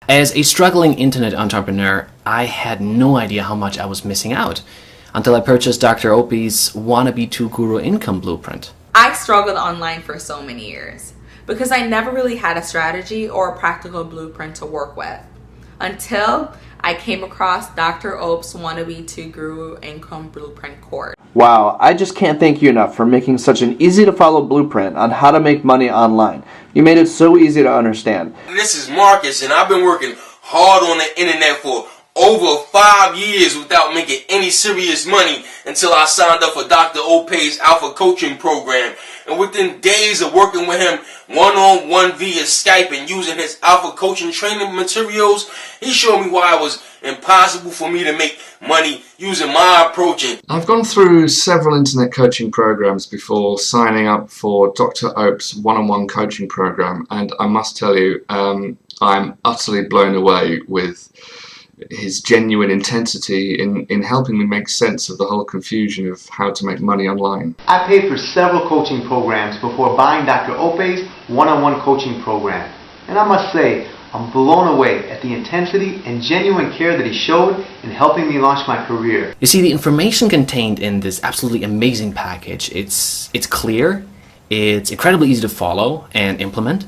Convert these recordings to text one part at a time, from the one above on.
As a struggling internet entrepreneur, I had no idea how much I was missing out until I purchased Dr. Ope's Wannabe 2 Guru Income Blueprint. I struggled online for so many years because I never really had a strategy or a practical blueprint to work with until I came across Dr. Ope's Wannabe 2 Guru Income Blueprint course. Wow, I just can't thank you enough for making such an easy to follow blueprint on how to make money online. You made it so easy to understand. This is Marcus, and I've been working hard on the internet for over 5 years without making any serious money until I signed up for Dr. Ope's Alpha Coaching Program. And within days of working with him one-on-one via Skype and using his Alpha Coaching training materials, he showed me why it was impossible for me to make money using my approach. I've gone through several internet coaching programs before signing up for Dr. Ope's one-on-one coaching program, and I must tell you, I'm utterly blown away with his genuine intensity in helping me make sense of the whole confusion of how to make money online. I paid for several coaching programs before buying Dr. Ope's one-on-one coaching program. And I must say, I'm blown away at the intensity and genuine care that he showed in helping me launch my career. You see, the information contained in this absolutely amazing package, it's clear, it's incredibly easy to follow and implement.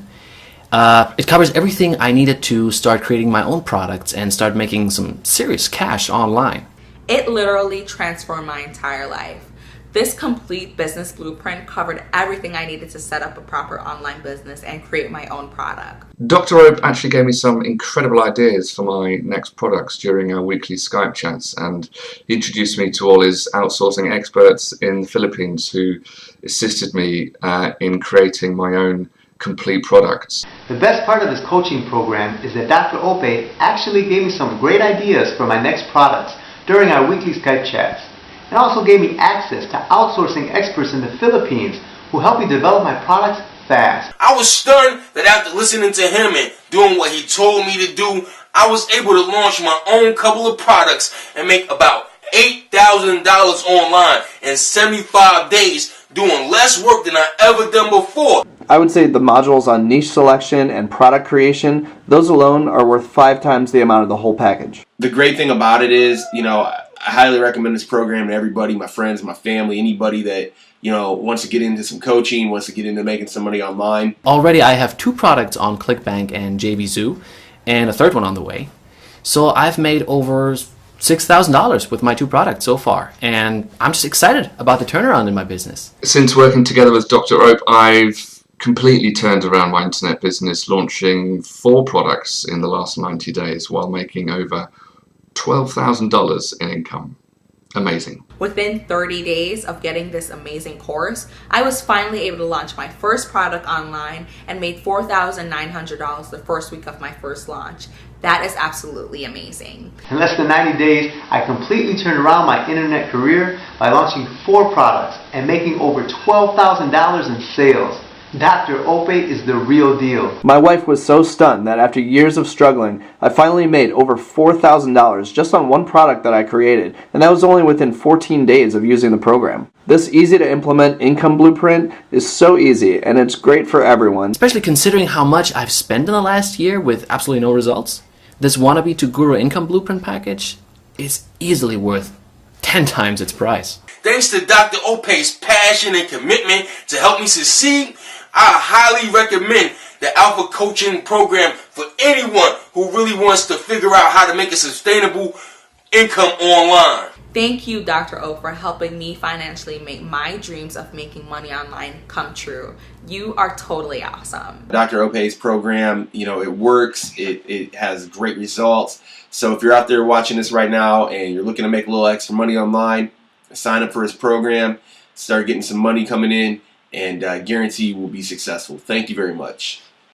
It covers everything I needed to start creating my own products and start making some serious cash online. It literally transformed my entire life. This complete business blueprint covered everything I needed to set up a proper online business and create my own product. Dr. Ope actually gave me some incredible ideas for my next products during our weekly Skype chats, and he introduced me to all his outsourcing experts in the Philippines who assisted me in creating my own complete products. The best part of this coaching program is that Dr. Ope actually gave me some great ideas for my next products during our weekly Skype chats, and also gave me access to outsourcing experts in the Philippines who helped me develop my products fast. I was stunned that after listening to him and doing what he told me to do, I was able to launch my own couple of products and make about $8,000 online in 75 days, doing less work than I ever done before. I would say the modules on niche selection and product creation, those alone are worth 5 times the amount of the whole package. The great thing about it is, I highly recommend this program to everybody, my friends, my family, anybody that, wants to get into some coaching, wants to get into making some money online. Already I have 2 products on ClickBank and JVZoo, and a third one on the way. So I've made over $6,000 with my 2 products so far, and I'm just excited about the turnaround in my business. Since working together with Dr. Ope, I've completely turned around my internet business, launching 4 products in the last 90 days while making over $12,000 in income. Amazing. Within 30 days of getting this amazing course, I was finally able to launch my first product online and made $4,900 the first week of my first launch. That is absolutely amazing. In less than 90 days, I completely turned around my internet career by launching 4 products and making over $12,000 in sales. Dr. Ope is the real deal. My wife was so stunned that after years of struggling, I finally made over $4,000 just on one product that I created, and that was only within 14 days of using the program. This easy to implement income blueprint is so easy, and it's great for everyone. Especially considering how much I've spent in the last year with absolutely no results. This Wannabe 2 Guru Income Blueprint package is easily worth 10 times its price. Thanks to Dr. Ope's passion and commitment to help me succeed, I highly recommend the Alpha Coaching Program for anyone who really wants to figure out how to make a sustainable income online. Thank you, Dr. Ope, for helping me financially make my dreams of making money online come true. You are totally awesome. Dr. Ope's program, it works. It has great results. So if you're out there watching this right now and you're looking to make a little extra money online, sign up for his program, start getting some money coming in, and I guarantee you will be successful. Thank you very much.